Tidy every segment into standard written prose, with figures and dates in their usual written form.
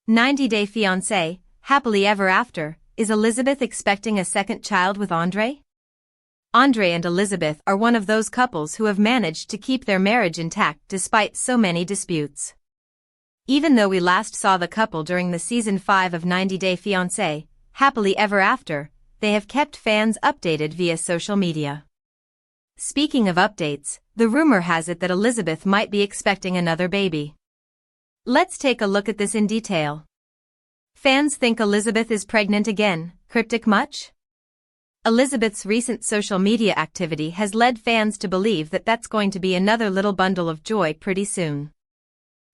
90-Day Fiancé, Happily Ever After, is Elizabeth expecting a second child with Andrei? Andrei and Elizabeth are one of those couples who have managed to keep their marriage intact despite so many disputes. Even though we last saw the couple during the season 5 of 90-Day Fiancé, Happily Ever After, they have kept fans updated via social media. Speaking of updates, the rumor has it that Elizabeth might be expecting another baby. Let's take a look at this in detail. Fans think Elizabeth is pregnant again. Cryptic much? Elizabeth's recent social media activity has led fans to believe that that's going to be another little bundle of joy pretty soon.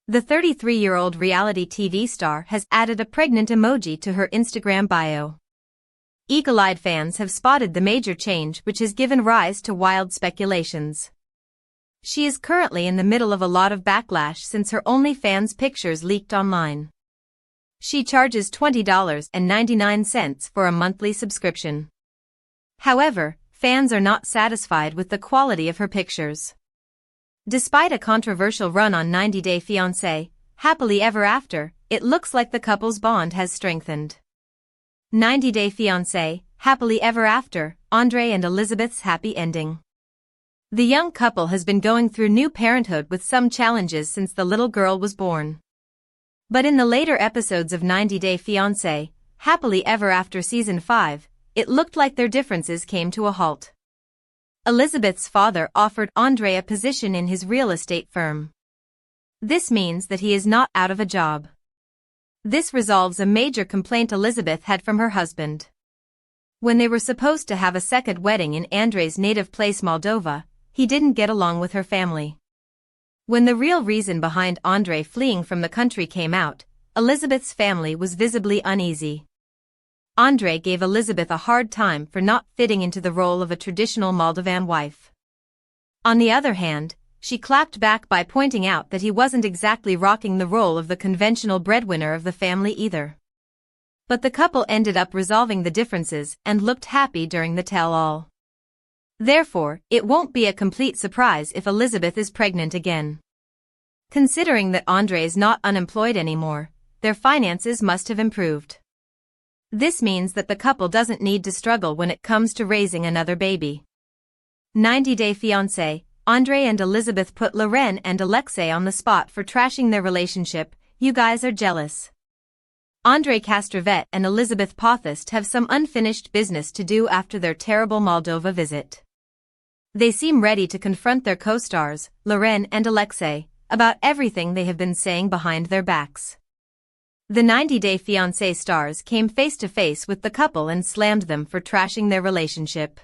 The 33-year-old reality TV star has added a pregnant emoji to her Instagram bio. Eagle-eyed fans have spotted the major change, which has given rise to wild speculations. She is currently in the middle of a lot of backlash since her OnlyFans pictures leaked online. She charges $20.99 for a monthly subscription. However, fans are not satisfied with the quality of her pictures. Despite a controversial run on 90-Day Fiancé, Happily Ever After, it looks like the couple's bond has strengthened. 90-Day Fiancé, Happily Ever After, Andrei and Elizabeth's happy ending. The young couple has been going through new parenthood with some challenges since the little girl was born. But in the later episodes of 90-Day Fiancé, Happily Ever After Season 5, it looked like their differences came to a halt. Elizabeth's father offered Andrei a position in his real estate firm. This means that he is not out of a job. This resolves a major complaint Elizabeth had from her husband. When they were supposed to have a second wedding in Andrei's native place Moldova, he didn't get along with her family. When the real reason behind Andrei fleeing from the country came out, Elizabeth's family was visibly uneasy. Andrei gave Elizabeth a hard time for not fitting into the role of a traditional Moldovan wife. On the other hand, she clapped back by pointing out that he wasn't exactly rocking the role of the conventional breadwinner of the family either. But the couple ended up resolving the differences and looked happy during the tell-all. Therefore, it won't be a complete surprise if Elizabeth is pregnant again. Considering that Andrei is not unemployed anymore, their finances must have improved. This means that the couple doesn't need to struggle when it comes to raising another baby. 90-Day Fiancé, Andrei and Elizabeth put Loren and Alexei on the spot for trashing their relationship. You guys are jealous. Andrei Castravet and Elizabeth Pothast have some unfinished business to do after their terrible Moldova visit. They seem ready to confront their co-stars, Loren and Alexei, about everything they have been saying behind their backs. The 90-Day Fiancé stars came face-to-face with the couple and slammed them for trashing their relationship.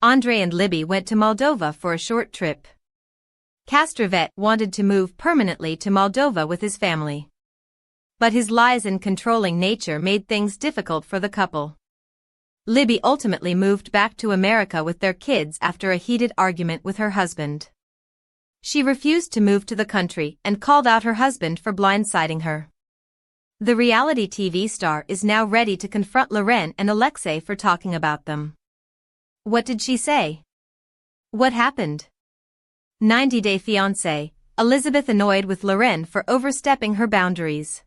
Andrei and Libby went to Moldova for a short trip. Castravet wanted to move permanently to Moldova with his family. But his lies and controlling nature made things difficult for the couple. Libby ultimately moved back to America with their kids after a heated argument with her husband. She refused to move to the country and called out her husband for blindsiding her. The reality TV star is now ready to confront Loren and Alexei for talking about them. What did she say? What happened? 90-Day Fiancé, Elizabeth annoyed with Loren for overstepping her boundaries.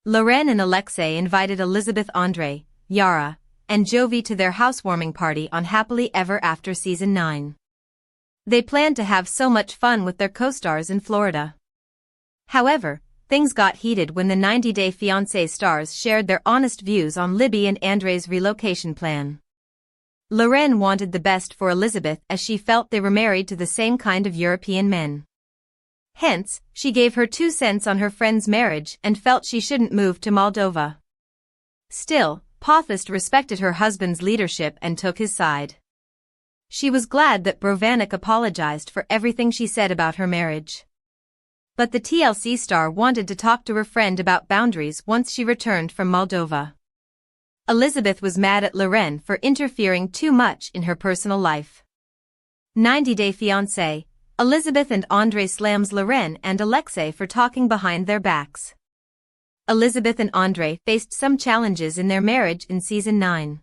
Loren and Alexei invited Elizabeth, Andrei, Yara, and Jovi to their housewarming party on Happily Ever After Season 9. They planned to have so much fun with their co-stars in Florida. However, things got heated when the 90-Day Fiancé stars shared their honest views on Libby and Andrei's relocation plan. Loren wanted the best for Elizabeth as she felt they were married to the same kind of European men. Hence, she gave her 2 cents on her friend's marriage and felt she shouldn't move to Moldova. Still, Pothast respected her husband's leadership and took his side. She was glad that Brovanik apologized for everything she said about her marriage. But the TLC star wanted to talk to her friend about boundaries once she returned from Moldova. Elizabeth was mad at Loren for interfering too much in her personal life. 90-Day Fiancé, Elizabeth and Andrei slams Loren and Alexei for talking behind their backs. Elizabeth and Andrei faced some challenges in their marriage in Season 9.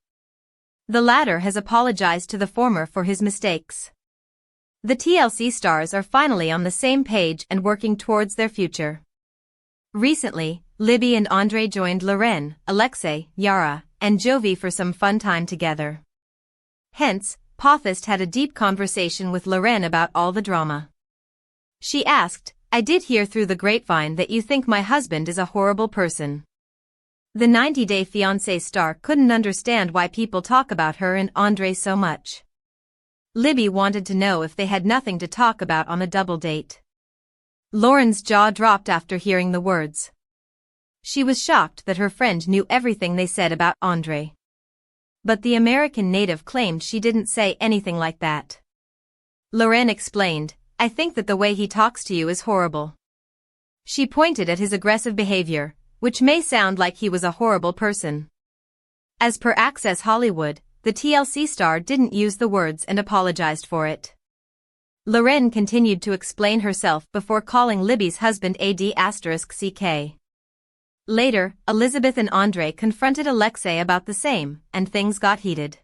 The latter has apologized to the former for his mistakes. The TLC stars are finally on the same page and working towards their future. Recently, Libby and Andrei joined Loren, Alexei, Yara, and Jovi for some fun time together. Hence, Pothist had a deep conversation with Loren about all the drama. She asked, "I did hear through the grapevine that you think my husband is a horrible person." The 90-Day Fiancé star couldn't understand why people talk about her and Andrei so much. Libby wanted to know if they had nothing to talk about on a double date. Loren's jaw dropped after hearing the words. She was shocked that her friend knew everything they said about Andrei. But the American native claimed she didn't say anything like that. Loren explained, "I think that the way he talks to you is horrible." She pointed at his aggressive behavior, which may sound like he was a horrible person. As per Access Hollywood, the TLC star didn't use the words and apologized for it. Loren continued to explain herself before calling Libby's husband AD*CK. Later, Elizabeth and Andrei confronted Alexei about the same, and things got heated.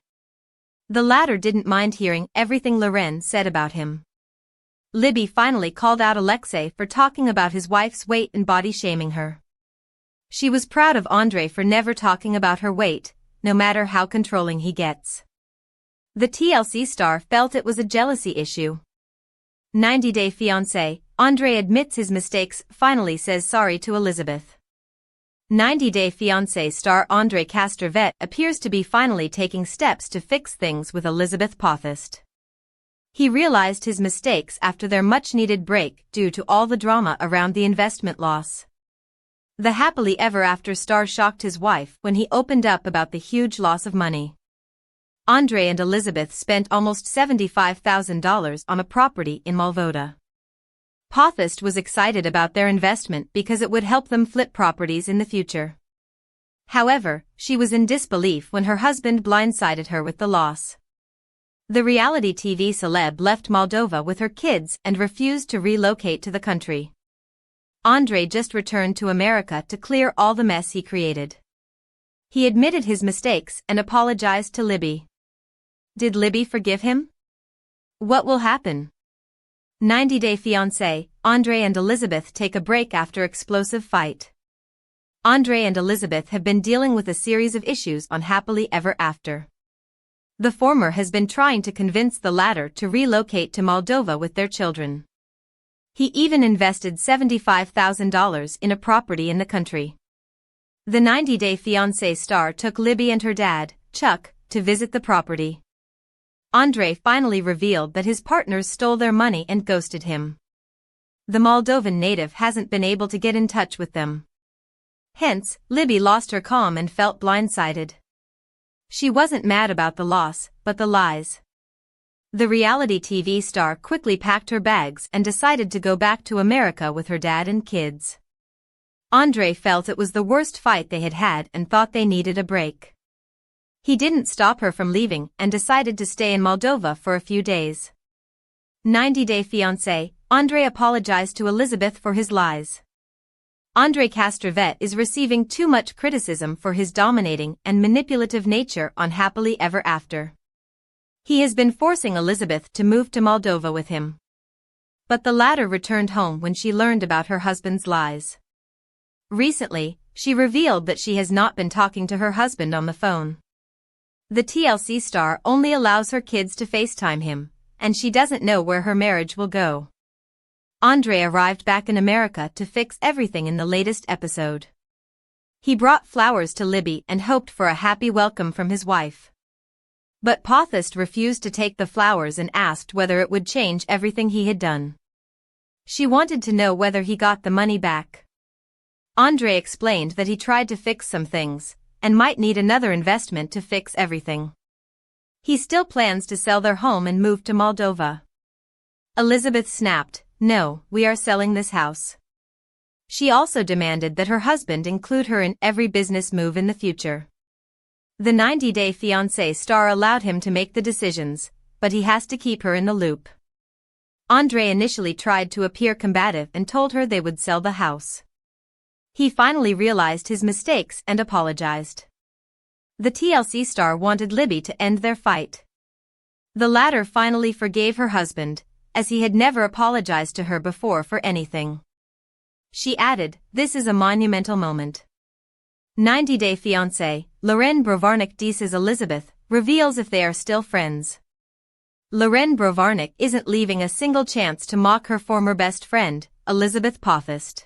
The latter didn't mind hearing everything Loren said about him. Libby finally called out Alexei for talking about his wife's weight and body shaming her. She was proud of Andrei for never talking about her weight, no matter how controlling he gets. The TLC star felt it was a jealousy issue. 90-Day Fiancé, Andrei admits his mistakes, finally says sorry to Elizabeth. 90-Day Fiancé star Andrei Castravet appears to be finally taking steps to fix things with Elizabeth Pothist. He realized his mistakes after their much-needed break due to all the drama around the investment loss. The happily ever after star shocked his wife when he opened up about the huge loss of money. Andrei and Elizabeth spent almost $75,000 on a property in Moldova. Pothist was excited about their investment because it would help them flip properties in the future. However, she was in disbelief when her husband blindsided her with the loss. The reality TV celeb left Moldova with her kids and refused to relocate to the country. Andrei just returned to America to clear all the mess he created. He admitted his mistakes and apologized to Libby. Did Libby forgive him? What will happen? 90-Day Fiancé, Andrei and Elizabeth take a break after explosive fight. Andrei and Elizabeth have been dealing with a series of issues on Happily Ever After. The former has been trying to convince the latter to relocate to Moldova with their children. He even invested $75,000 in a property in the country. The 90-Day Fiancé star took Libby and her dad, Chuck, to visit the property. Andrei finally revealed that his partners stole their money and ghosted him. The Moldovan native hasn't been able to get in touch with them. Hence, Libby lost her calm and felt blindsided. She wasn't mad about the loss, but the lies. The reality TV star quickly packed her bags and decided to go back to America with her dad and kids. Andrei felt it was the worst fight they had had and thought they needed a break. He didn't stop her from leaving and decided to stay in Moldova for a few days. 90-Day Fiancé, Andrei apologized to Elizabeth for his lies. Andrei Castravet is receiving too much criticism for his dominating and manipulative nature on Happily Ever After. He has been forcing Elizabeth to move to Moldova with him. But the latter returned home when she learned about her husband's lies. Recently, she revealed that she has not been talking to her husband on the phone. The TLC star only allows her kids to FaceTime him, and she doesn't know where her marriage will go. Andrei arrived back in America to fix everything in the latest episode. He brought flowers to Libby and hoped for a happy welcome from his wife. But Pothist refused to take the flowers and asked whether it would change everything he had done. She wanted to know whether he got the money back. Andrei explained that he tried to fix some things, and might need another investment to fix everything. He still plans to sell their home and move to Moldova. Elizabeth snapped, "No, we are selling this house." She also demanded that her husband include her in every business move in the future. The 90-Day Fiancé star allowed him to make the decisions, but he has to keep her in the loop. Andrei initially tried to appear combative and told her they would sell the house. He finally realized his mistakes and apologized. The TLC star wanted Libby to end their fight. The latter finally forgave her husband, as he had never apologized to her before for anything. She added, "This is a monumental moment." 90-Day Fiancé, Loren teases Elizabeth, reveals if they are still friends. Loren isn't leaving a single chance to mock her former best friend, Elizabeth Pothest.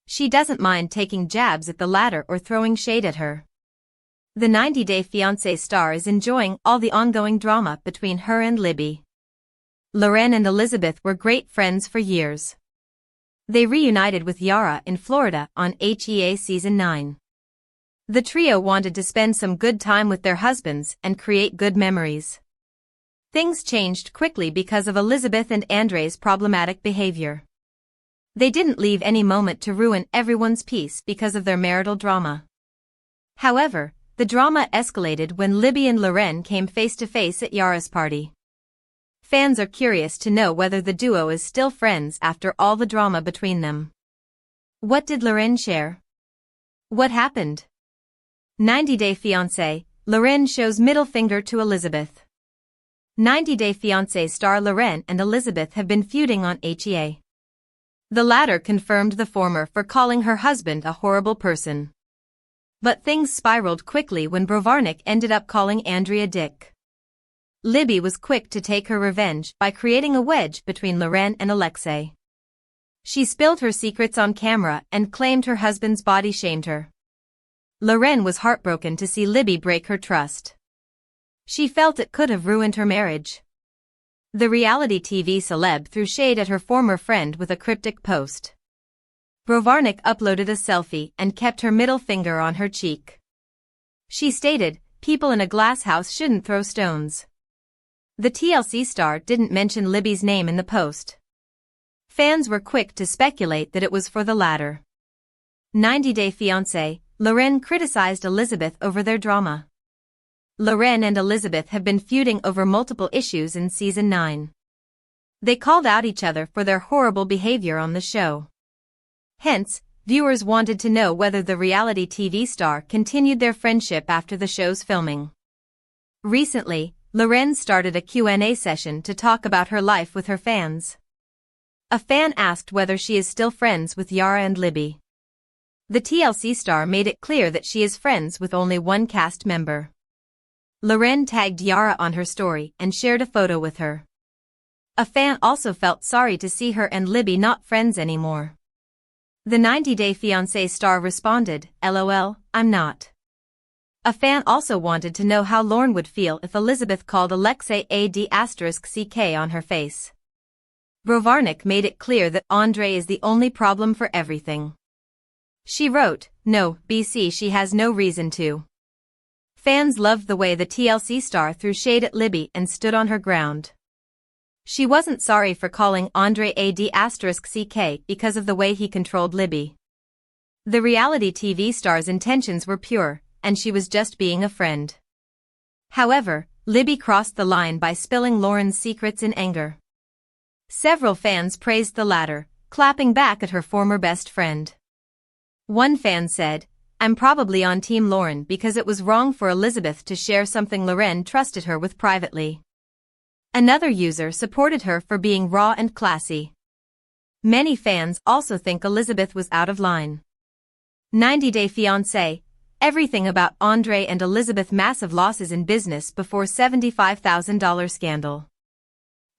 She doesn't mind taking jabs at the latter or throwing shade at her. The 90-Day Fiancé star is enjoying all the ongoing drama between her and Libby. Loren and Elizabeth were great friends for years. They reunited with Yara in Florida on HEA Season 9. The trio wanted to spend some good time with their husbands and create good memories. Things changed quickly because of Elizabeth and Andrei's problematic behavior. They didn't leave any moment to ruin everyone's peace because of their marital drama. However, the drama escalated when Libby and Loren came face-to-face at Yara's party. Fans are curious to know whether the duo is still friends after all the drama between them. What did Loren share? What happened? 90-Day Fiancé, Loren shows middle finger to Elizabeth. 90-Day Fiancé star Loren and Elizabeth have been feuding on HEA. The latter confirmed the former for calling her husband a horrible person. But things spiraled quickly when Brovarnik ended up calling Andrei a dick. Libby was quick to take her revenge by creating a wedge between Loren and Alexei. She spilled her secrets on camera and claimed her husband's body shamed her. Loren was heartbroken to see Libby break her trust. She felt it could have ruined her marriage. The reality TV celeb threw shade at her former friend with a cryptic post. Brovarnik uploaded a selfie and kept her middle finger on her cheek. She stated, "People in a glass house shouldn't throw stones." The TLC star didn't mention Libby's name in the post. Fans were quick to speculate that it was for the latter. 90-Day Fiancé, Loren criticized Elizabeth over their drama. Loren and Elizabeth have been feuding over multiple issues in Season 9. They called out each other for their horrible behavior on the show. Hence, viewers wanted to know whether the reality TV star continued their friendship after the show's filming. Recently, Loren started a Q&A session to talk about her life with her fans. A fan asked whether she is still friends with Yara and Libby. The TLC star made it clear that she is friends with only one cast member. Loren tagged Yara on her story and shared a photo with her. A fan also felt sorry to see her and Libby not friends anymore. The 90-Day Fiancé star responded, "LOL, I'm not." A fan also wanted to know how Loren would feel if Elizabeth called Alexei *CK on her face. Brovarnik made it clear that Andrei is the only problem for everything. She wrote, "No, BC, she has no reason to." Fans loved the way the TLC star threw shade at Libby and stood on her ground. She wasn't sorry for calling Andrei *CK because of the way he controlled Libby. The reality TV star's intentions were pure, and she was just being a friend. However, Libby crossed the line by spilling Loren's secrets in anger. Several fans praised the latter, clapping back at her former best friend. One fan said, "I'm probably on Team Loren because it was wrong for Elizabeth to share something Loren trusted her with privately." Another user supported her for being raw and classy. Many fans also think Elizabeth was out of line. 90-Day Fiancé, everything about Andrei and Elizabeth massive losses in business before $75,000 scandal.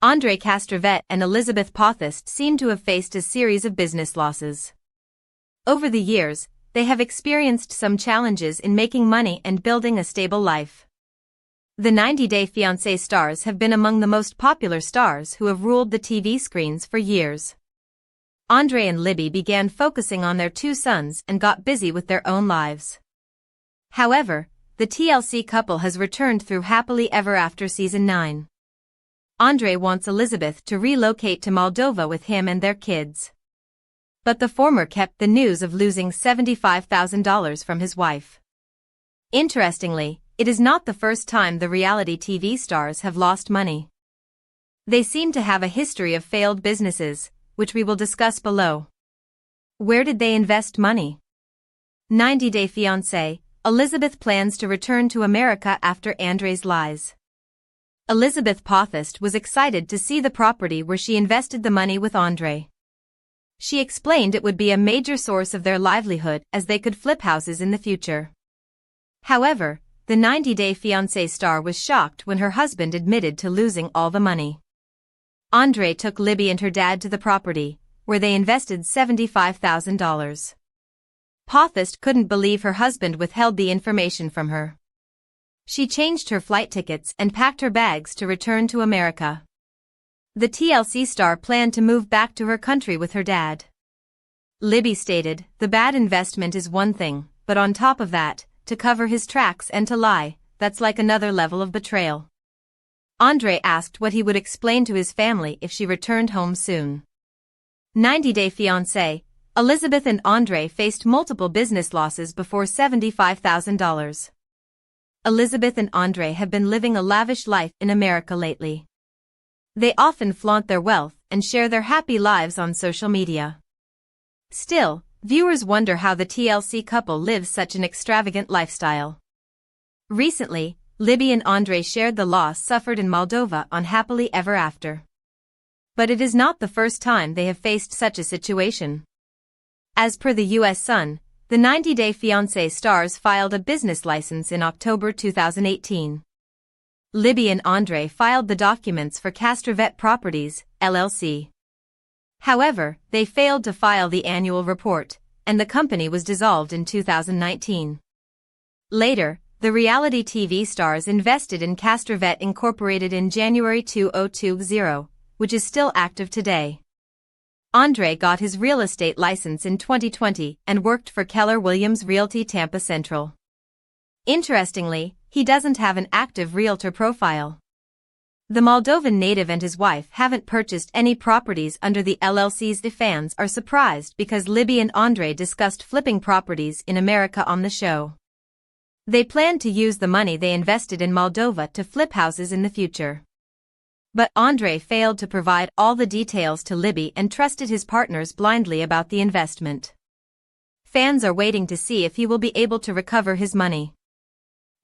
Andrei Castravet and Elizabeth Pothest seem to have faced a series of business losses. Over the years, they have experienced some challenges in making money and building a stable life. The 90-Day Fiancé stars have been among the most popular stars who have ruled the TV screens for years. Andrei and Libby began focusing on their two sons and got busy with their own lives. However, the TLC couple has returned through Happily Ever After Season 9. Andrei wants Elizabeth to relocate to Moldova with him and their kids. But the former kept the news of losing $75,000 from his wife. Interestingly, it is not the first time the reality TV stars have lost money. They seem to have a history of failed businesses, which we will discuss below. Where did they invest money? 90-Day Fiancé, Elizabeth plans to return to America after Andrei's lies. Elizabeth Pothest was excited to see the property where she invested the money with Andrei. She explained it would be a major source of their livelihood as they could flip houses in the future. However, the 90-Day Fiancé star was shocked when her husband admitted to losing all the money. Andrei took Libby and her dad to the property, where they invested $75,000. Pothast couldn't believe her husband withheld the information from her. She changed her flight tickets and packed her bags to return to America. The TLC star planned to move back to her country with her dad. Libby stated, "The bad investment is one thing, but on top of that, to cover his tracks and to lie, that's like another level of betrayal." Andrei asked what he would explain to his family if she returned home soon. 90-Day Fiancé, Elizabeth and Andrei faced multiple business losses before $75,000. Elizabeth and Andrei have been living a lavish life in America lately. They often flaunt their wealth and share their happy lives on social media. Still, viewers wonder how the TLC couple lives such an extravagant lifestyle. Recently, Libby and Andrei shared the loss suffered in Moldova on Happily Ever After. But it is not the first time they have faced such a situation. As per the U.S. Sun, the 90-Day Fiancé stars filed a business license in October 2018. Libby and Andrei filed the documents for Castravet Properties, LLC. However, they failed to file the annual report, and the company was dissolved in 2019. Later, the reality TV stars invested in Castravet Incorporated in January 2020, which is still active today. Andrei got his real estate license in 2020 and worked for Keller Williams Realty Tampa Central. Interestingly, he doesn't have an active realtor profile. The Moldovan native and his wife haven't purchased any properties under the LLCs. The fans are surprised because Libby and Andrei discussed flipping properties in America on the show. They planned to use the money they invested in Moldova to flip houses in the future. But Andrei failed to provide all the details to Libby and trusted his partners blindly about the investment. Fans are waiting to see if he will be able to recover his money.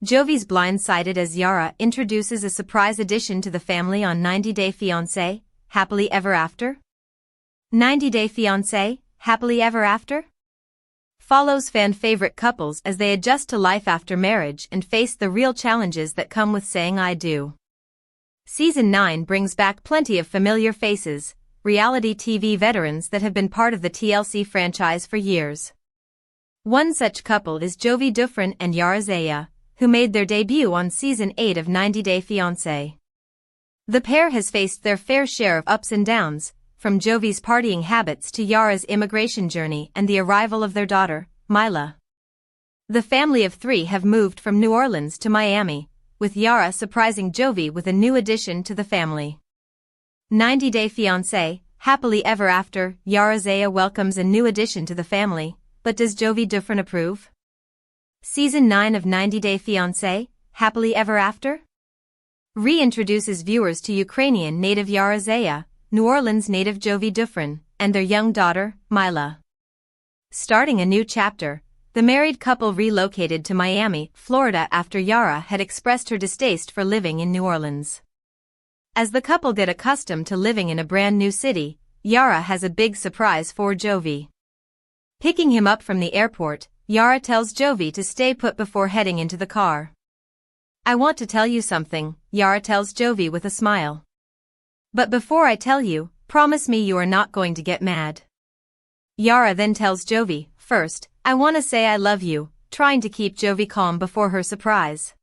Jovi's blindsided as Yara introduces a surprise addition to the family on 90-Day Fiancé, Happily Ever After. 90-Day Fiancé, Happily Ever After? Follows fan-favorite couples as they adjust to life after marriage and face the real challenges that come with saying I do. Season 9 brings back plenty of familiar faces, reality TV veterans that have been part of the TLC franchise for years. One such couple is Jovi Dufresne and Yara Zaya, who made their debut on Season 8 of 90-Day Fiancé. The pair has faced their fair share of ups and downs, from Jovi's partying habits to Yara's immigration journey and the arrival of their daughter, Mila. The family of three have moved from New Orleans to Miami, with Yara surprising Jovi with a new addition to the family. 90-Day Fiancé, Happily Ever After, Yara Zaya welcomes a new addition to the family, but does Jovi Dufresne approve? Season 9 of 90-Day Fiancé, Happily Ever After? Reintroduces viewers to Ukrainian native Yara Zaya, New Orleans native Jovi Dufresne, and their young daughter, Mila. Starting a new chapter, the married couple relocated to Miami, Florida after Yara had expressed her distaste for living in New Orleans. As the couple get accustomed to living in a brand new city, Yara has a big surprise for Jovi. Picking him up from the airport, Yara tells Jovi to stay put before heading into the car. I want to tell you something, Yara tells Jovi with a smile. But before I tell you, promise me you are not going to get mad. Yara then tells Jovi, first, I want to say I love you, trying to keep Jovi calm before her surprise.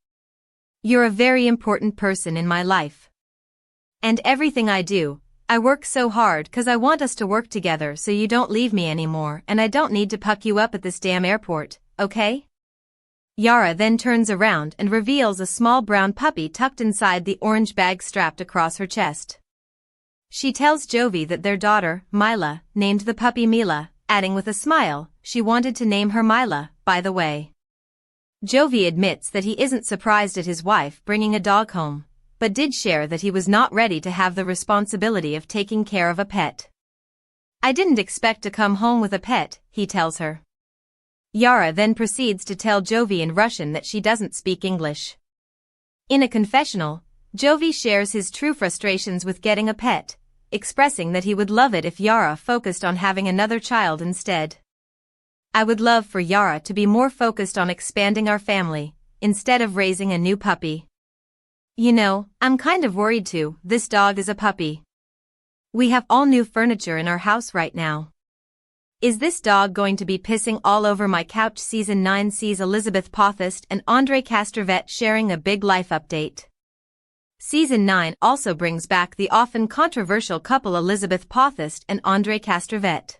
You're a very important person in my life. And everything I do, I work so hard 'cause I want us to work together so you don't leave me anymore and I don't need to puck you up at this damn airport, okay? Yara then turns around and reveals a small brown puppy tucked inside the orange bag strapped across her chest. She tells Jovi that their daughter, Mila, named the puppy Mila, adding with a smile, she wanted to name her Mila, by the way. Jovi admits that he isn't surprised at his wife bringing a dog home, but did share that he was not ready to have the responsibility of taking care of a pet. I didn't expect to come home with a pet, he tells her. Yara then proceeds to tell Jovi in Russian that she doesn't speak English. In a confessional, Jovi shares his true frustrations with getting a pet, expressing that he would love it if Yara focused on having another child instead. I would love for Yara to be more focused on expanding our family, instead of raising a new puppy. You know, I'm kind of worried too. This dog is a puppy. We have all new furniture in our house right now. Is this dog going to be pissing all over my couch? Season 9 sees Elizabeth Pothast and Andrei Castravet sharing a big life update. Season 9 also brings back the often controversial couple Elizabeth Pothast and Andrei Castravet.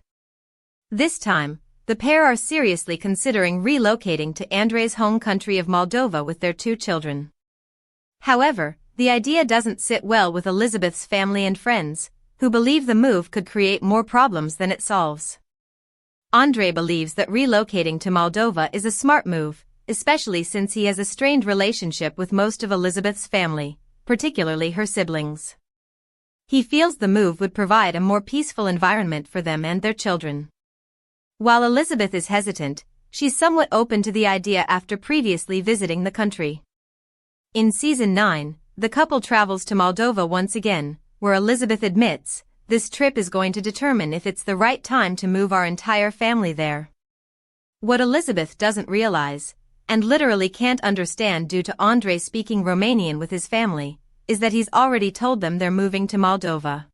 This time, the pair are seriously considering relocating to Andrei's home country of Moldova with their 2 children. However, the idea doesn't sit well with Elizabeth's family and friends, who believe the move could create more problems than it solves. Andrei believes that relocating to Moldova is a smart move, especially since he has a strained relationship with most of Elizabeth's family, particularly her siblings. He feels the move would provide a more peaceful environment for them and their children. While Elizabeth is hesitant, she's somewhat open to the idea after previously visiting the country. In Season 9, the couple travels to Moldova once again, where Elizabeth admits, this trip is going to determine if it's the right time to move our entire family there. What Elizabeth doesn't realize, and literally can't understand due to Andrei speaking Romanian with his family, is that he's already told them they're moving to Moldova.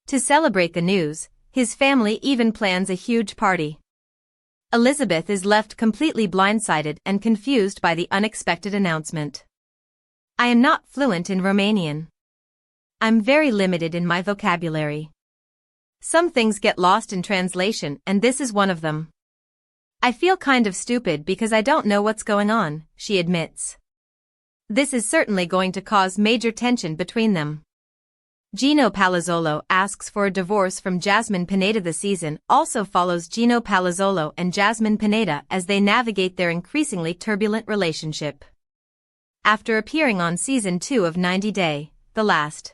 To celebrate the news, his family even plans a huge party. Elizabeth is left completely blindsided and confused by the unexpected announcement. I am not fluent in Romanian. I'm very limited in my vocabulary. Some things get lost in translation, and this is one of them. I feel kind of stupid because I don't know what's going on, she admits. This is certainly going to cause major tension between them. Gino Palazzolo asks for a divorce from Jasmine Pineda. The season also follows Gino Palazzolo and Jasmine Pineda as they navigate their increasingly turbulent relationship. After appearing on Season 2 of 90 Day, the last